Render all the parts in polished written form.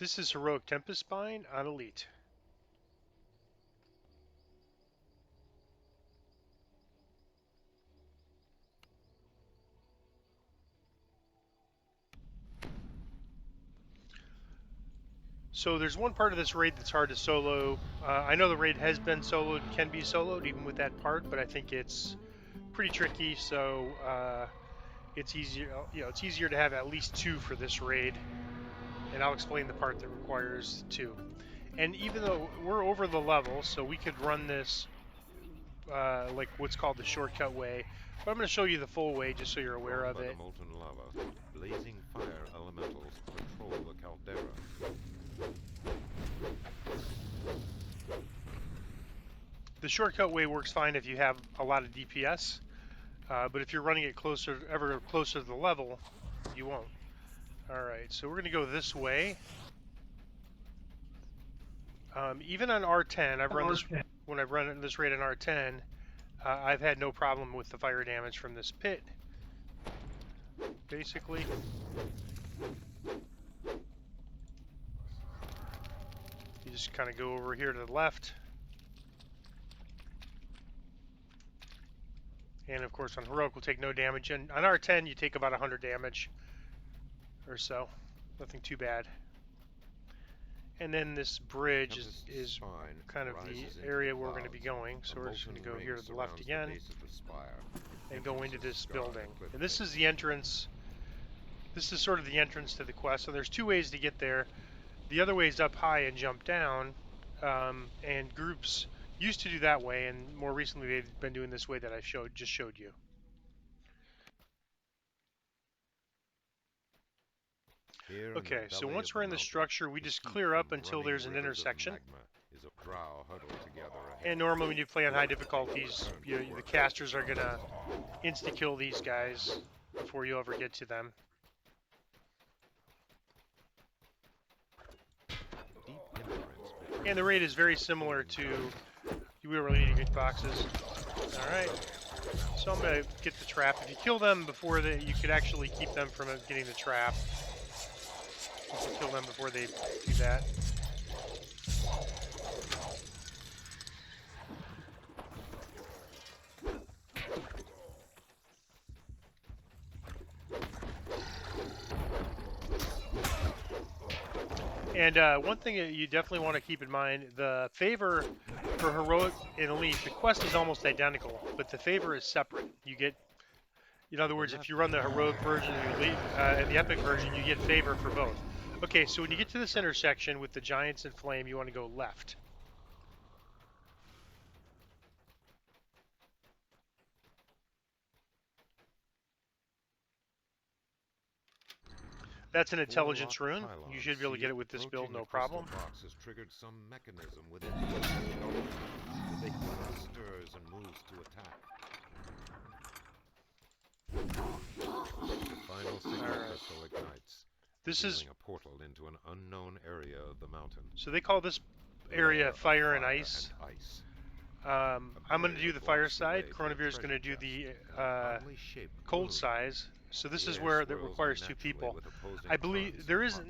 This is Heroic Tempest Spine on Elite. So there's one part of this raid that's hard to solo. I know the raid has been soloed, can be soloed even with that part, but I think it's pretty tricky. So it's easier, it's easier to have at least two for this raid, and I'll explain the part that requires two. And even though we're over the level, so we could run this like what's called the shortcut way, but I'm going to show you the full way just so you're aware of it. The molten lava, blazing fire elementals patrol the caldera. The shortcut way works fine if you have a lot of DPS, but if you're running it ever closer to the level, you won't. Alright, so we're going to go this way. Even on R10, when I've run this raid on R10, I've had no problem with the fire damage from this pit. Basically, you just kind of go over here to the left. And of course on Heroic we'll take no damage, and on R10 you take about 100 damage or so. Nothing too bad. And then this bridge is kind of the area where we're going to be going, so we're just going to go here to the left again and go into this building. And this is the entrance. This is sort of the entrance to the quest. So there's two ways to get there. The other way is up high and jump down, and groups used to do that way, and more recently they've been doing this way that I just showed you. Okay, so once we're in the structure, we just clear up until there's an intersection. And normally when you play on high difficulties, the casters are going to insta-kill these guys before you ever get to them. And the raid is very similar to... We don't really need to get boxes. Alright, so I'm going to get the trap. If you kill them before you could actually keep them from getting the trap. You can kill them before they do that. And one thing that you definitely want to keep in mind, the favor for Heroic and Elite, the quest is almost identical, but the favor is separate. You get, in other words, if you run the Heroic version and the Elite and the Epic version, you get favor for both. Okay, so when you get to this intersection with the Giants and Flame, you want to go left. That's an intelligence rune. You should be able to get it with this build, no problem. Box has triggered some mechanism within the stirs and moves to attack. The final signal crystal ignites. This is a portal into an unknown area of the mountain. So they call this area fire and ice. I'm going to do the fire side. Coronavirus is going to do the cold size. So this is where that requires two people. I believe there is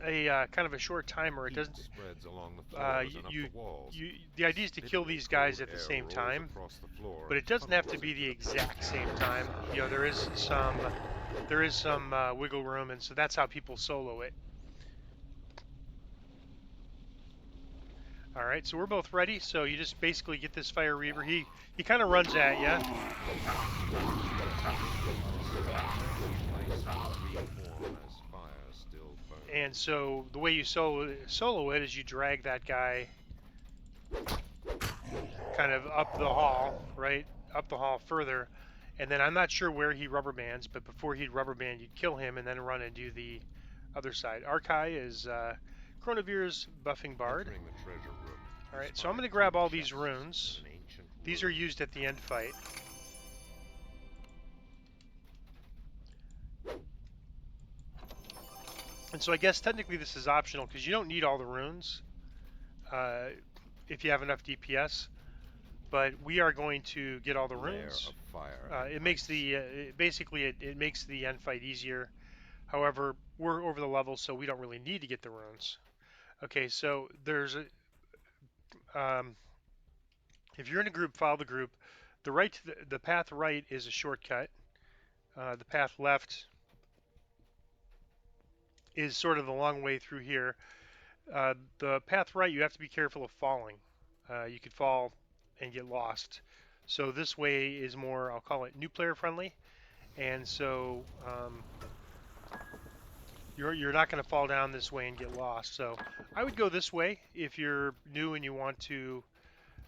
a kind of a short timer. It doesn't. The idea is to kill these guys at the same time, but it doesn't have to be the exact same time. You know, there is some wiggle room, and so that's how people solo it. All right, so we're both ready. So you just basically get this Fire Reaver. He kind of runs at you. And so the way you solo it is you drag that guy kind of up the hall, right? Up the hall further. And then I'm not sure where he rubber bands, but before he'd rubber band, you'd kill him and then run and do the other side. Arkai is Chronovir's buffing Bard. Alright, so I'm going to grab all these runes. These are used at the end fight. And so I guess technically this is optional because you don't need all the runes if you have enough DPS. But we are going to get all the runes. It makes the basically it makes the end fight easier. However, we're over the level, so we don't really need to get the runes. Okay, so there's a, if you're in a group, follow the group. The path right is a shortcut. The path left is sort of the long way through here. The path right, you have to be careful of falling. You could fall and get lost. So this way is more, I'll call it new player friendly. And so you're not going to fall down this way and get lost. So I would go this way if you're new and you want to.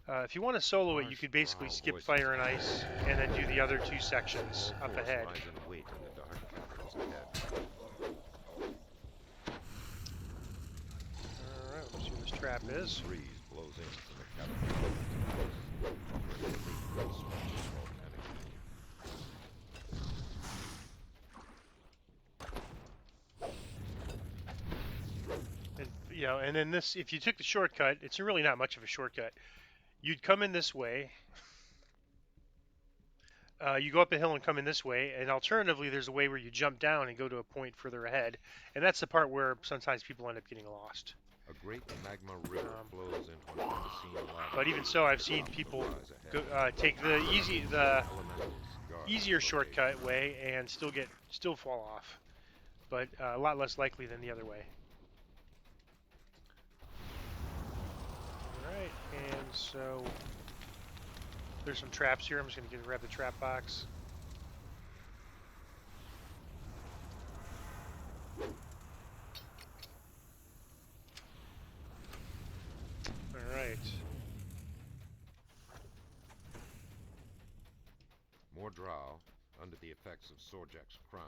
If you want to solo it, you could basically skip fire and ice and then do the other two sections up ahead. Alright, let's see where this trap is. And, you know, and then this, if you took the shortcut, it's really not much of a shortcut. You'd come in this way. You go up a hill and come in this way, and alternatively, there's a way where you jump down and go to a point further ahead, and that's the part where sometimes people end up getting lost. A great magma river flows into an unseen lava. But even so, I've seen people take the easier shortcut way and still fall off, but a lot less likely than the other way. All right, and so there's some traps here. I'm just going to grab the trap box. All right. More drow, under the effects of Sorjak's crown,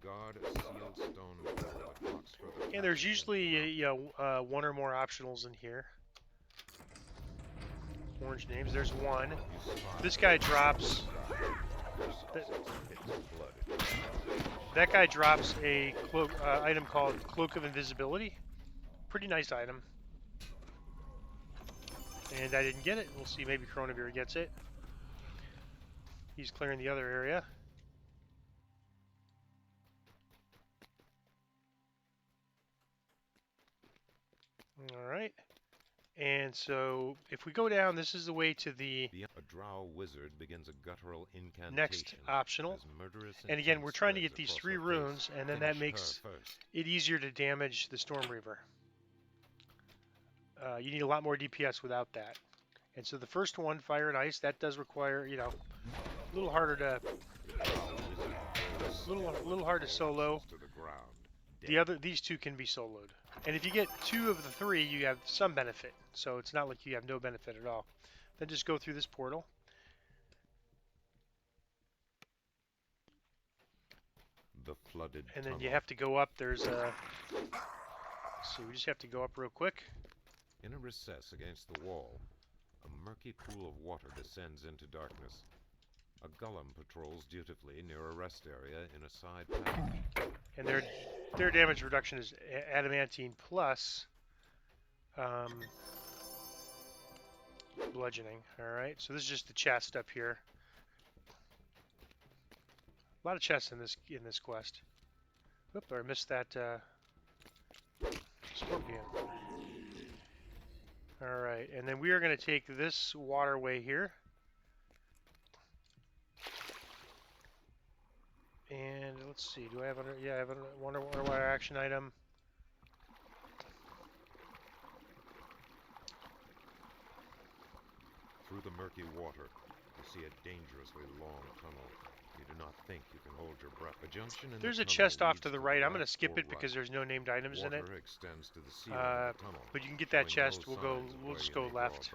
guard a sealed stone door that blocks further. And there's usually one or more optionals in here. Orange names. There's one. This guy drops. That guy drops a item called Cloak of Invisibility. Pretty nice item. And I didn't get it. We'll see. Maybe Coronavirus gets it. He's clearing the other area. All right. And so, if we go down, this is the way to the a drow wizard begins a guttural incantation next optional. And again, we're trying to get these 3 runes, and then that makes it easier to damage the Storm Reaver. You need a lot more DPS without that. And so the first one, Fire and Ice, that does require, you know, a little harder to, little hard to solo. These 2 can be soloed. And if you get 2 of the 3, you have some benefit. So it's not like you have no benefit at all. Then just go through this portal. The flooded and then you have to go up. There's a... Let's see, we just have to go up real quick. In a recess against the wall, a murky pool of water descends into darkness. A golem patrols dutifully near a rest area in a side path. And their damage reduction is adamantine plus bludgeoning. All right, so this is just the chest up here. A lot of chests in this quest. Oop, I missed that scorpion. All right, and then we are going to take this waterway here. And let's see, do I have I have an underwater action item. Through the murky water, you see a dangerously long tunnel. You do not think you can hold your breath. A junction in there's the a chest off to the right. I'm going to skip it because there's no named items in it. Extends to the ceiling of the tunnel. But you can get that chest. We'll just go left.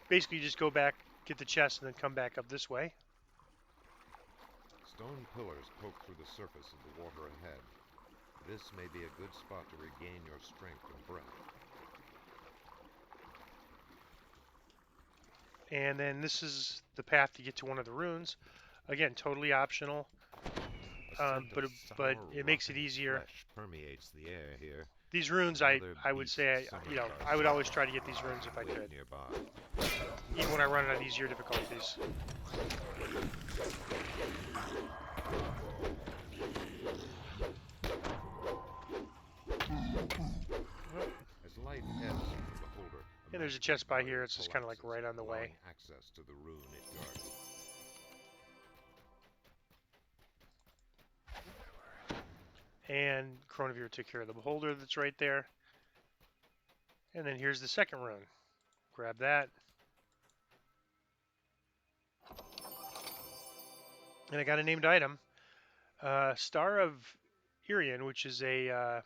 Basically, just go back, get the chest, and then come back up this way. Stone pillars poke through the surface of the water ahead. This may be a good spot to regain your strength and breath. And then this is the path to get to one of the runes. Again, totally optional, but it makes it easier. Permeates the air here. These runes, I would say, I would always try to get these runes if I could, even when I run it on easier difficulties. And there's a chest by here. It's just kind of like right on the way. Access to the ruin it guards. And Chronivere took care of the beholder that's right there. And then here's the second rune. Grab that. And I got a named item. Star of Irian, which is a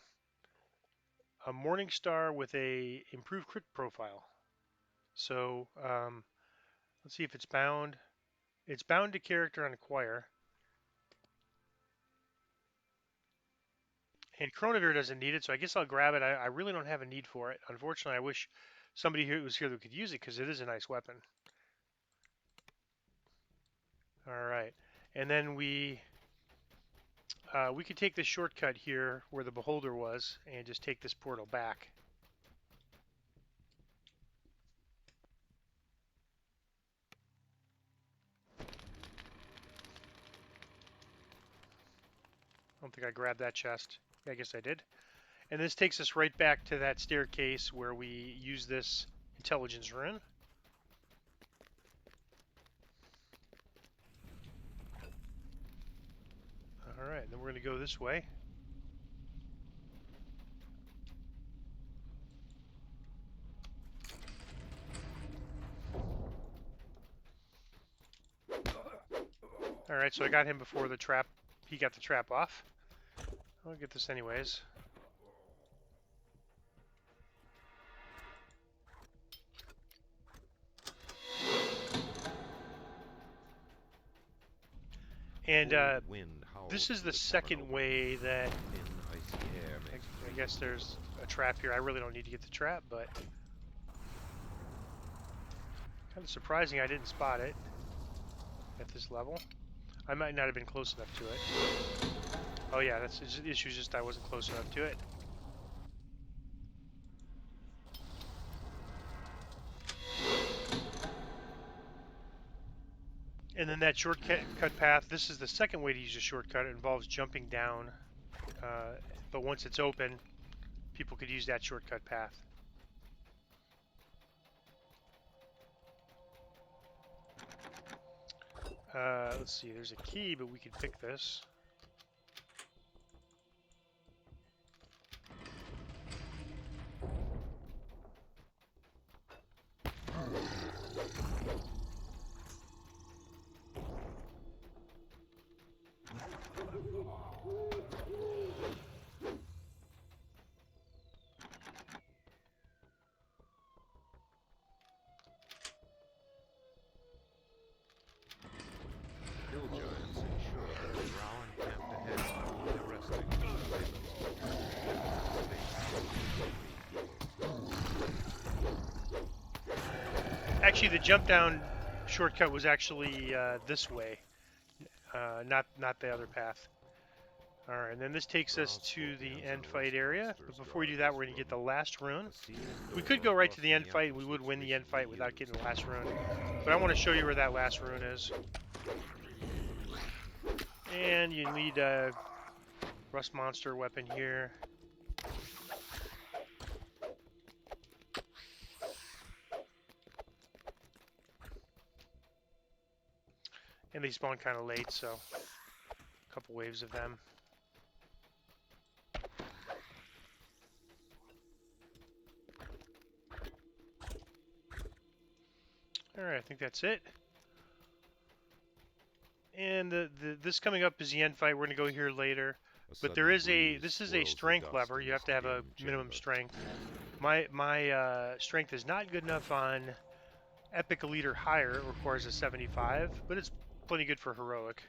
morning star with a improved crit profile. So let's see if it's bound. It's bound to character on acquire. And Chronivere doesn't need it, so I guess I'll grab it. I really don't have a need for it. Unfortunately, I wish somebody here was here that could use it because it is a nice weapon. All right, and then we could take this shortcut here where the beholder was and just take this portal back. I don't think I grabbed that chest. I guess I did. And this takes us right back to that staircase where we use this intelligence rune. Alright, then we're going to go this way. Alright, so I got him before the trap. He got the trap off. I'll get this anyways. And this is the second way that I guess there's a trap here. I really don't need to get the trap, but kind of surprising I didn't spot it at this level. I might not have been close enough to it. Oh yeah, that's the issue. Just I wasn't close enough to it. And then that shortcut path, this is the second way to use a shortcut. It involves jumping down, but once it's open, people could use that shortcut path. Let's see, there's a key, but we could pick this. Actually, the jump down shortcut was actually this way, not the other path. All right, and then this takes us to the end fight area. But before we do that, we're going to get the last rune. We could go right to the end fight. We would win the end fight without getting the last rune. But I want to show you where that last rune is. And you need a rust monster weapon here. And they spawn kind of late, so a couple waves of them. Alright, I think that's it. And this coming up is the end fight. We're going to go here later. But there is this is a strength lever. You have to have a minimum strength. My strength is not good enough on Epic Elite or higher. It requires a 75, but it's plenty good for heroic.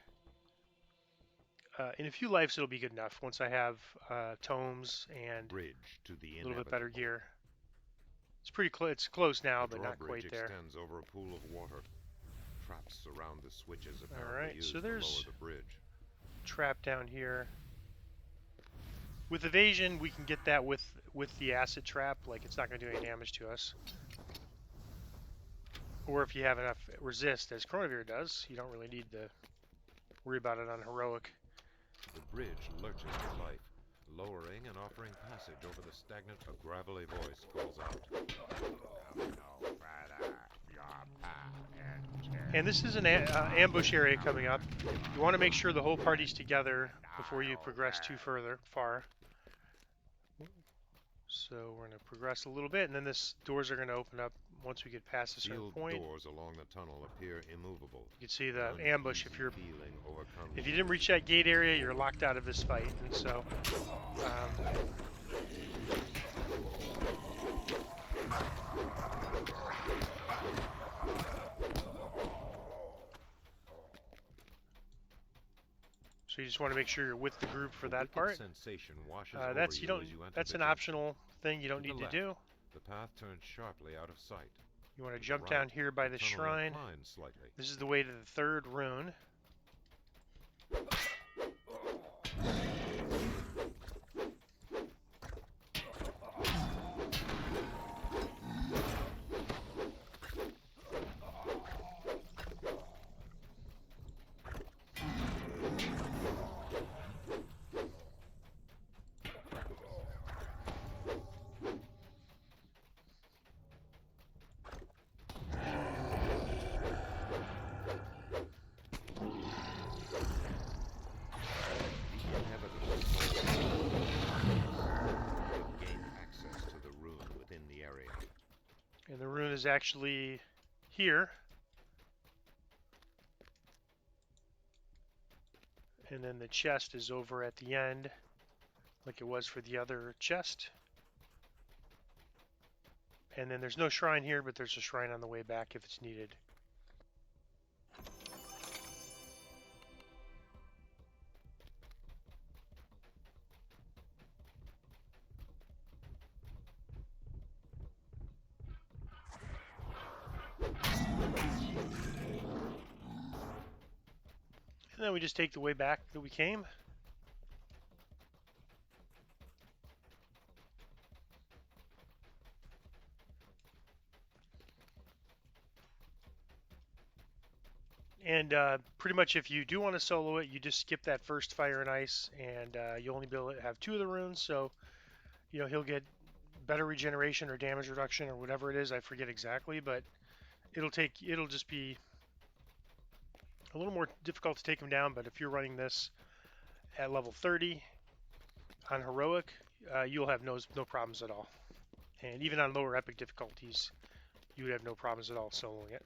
In a few lives it'll be good enough once I have tomes and a little bit better gear. It's pretty close. It's close now, but not quite there. Extends over a pool of water. Traps surround the switches. All right, so there's the bridge. Trap down here. With evasion, we can get that with the acid trap. Like, it's not going to do any damage to us. Or if you have enough resist, as Chronivere does, you don't really need to worry about it on heroic. The bridge lurches for life. Lowering and offering passage over the stagnant, a gravelly voice calls out. And this is an ambush area coming up. You want to make sure the whole party's together before you progress too far. So we're going to progress a little bit, and then this doors are going to open up once we get past a certain point. Doors along the tunnel appear immovable. You can see the ambush. If you didn't reach that gate area, you're locked out of this fight, and so. So you just want to make sure you're with the group for that part. That's an optional thing you don't need to do. The path turns sharply out of sight. You want to jump down here by the shrine. This is the way to the third rune. And the rune is actually here. And then the chest is over at the end, like it was for the other chest. And then there's no shrine here, but there's a shrine on the way back if it's needed. And then we just take the way back that we came. And pretty much if you do want to solo it, you just skip that first fire and ice, and you'll only be able to have 2 of the runes, so you know he'll get better regeneration or damage reduction or whatever it is. I forget exactly, but it'll just be a little more difficult to take him down. But if you're running this at level 30 on heroic, you'll have no problems at all. And even on lower epic difficulties, you would have no problems at all soloing it.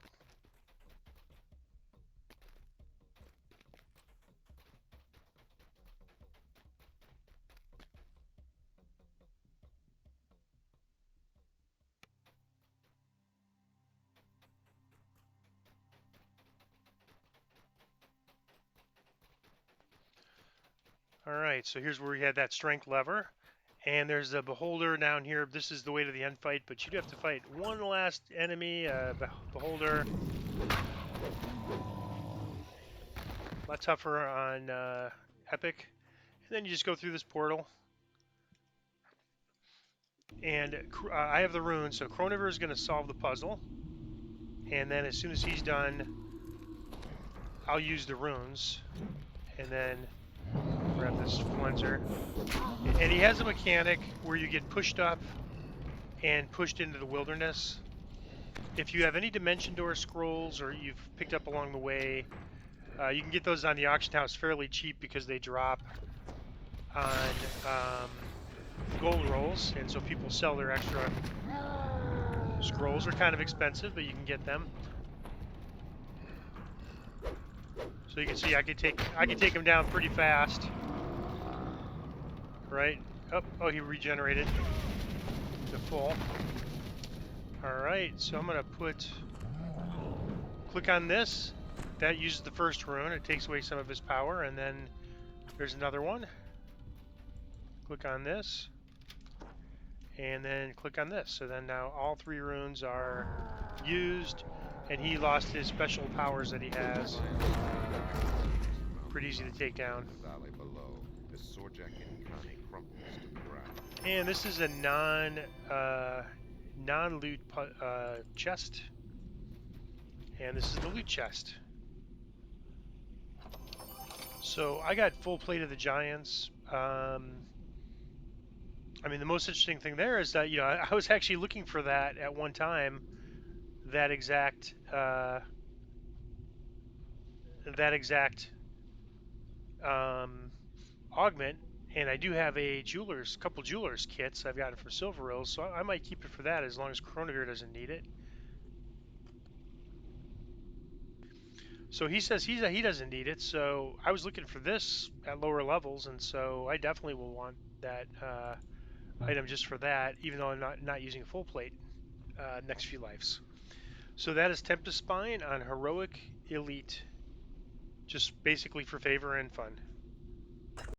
Alright, so here's where we had that strength lever. And there's a beholder down here. This is the way to the end fight, but you'd have to fight one last enemy, beholder. A lot tougher on epic. And then you just go through this portal. And I have the rune, so Kroniver is going to solve the puzzle. And then as soon as he's done, I'll use the runes. And then grab this Flenser. And he has a mechanic where you get pushed up and pushed into the wilderness. If you have any Dimension Door scrolls or you've picked up along the way, you can get those on the auction house fairly cheap because they drop on gold rolls, and so people sell their extra scrolls. Are kind of expensive, but you can get them. So you can see I could take him down pretty fast. Right? Oh, he regenerated to full. Alright, so I'm going to click on this. That uses the first rune. It takes away some of his power, and then there's another one. Click on this. And then click on this. So then now all 3 runes are used, and he lost his special powers that he has. Pretty easy to take down. And this is a non-loot chest. And this is the loot chest. So I got full plate of the giants. I mean, the most interesting thing there is that I was actually looking for that at one time, that exact that exact um, augment, and I do have a couple jewelers kits I've gotten for Silver Rose, so I might keep it for that as long as Chronogir doesn't need it. So he says he doesn't need it, so I was looking for this at lower levels, and so I definitely will want that item just for that, even though I'm not using full plate next few lives. So that is Tempest Spine on Heroic Elite, just basically for favor and fun.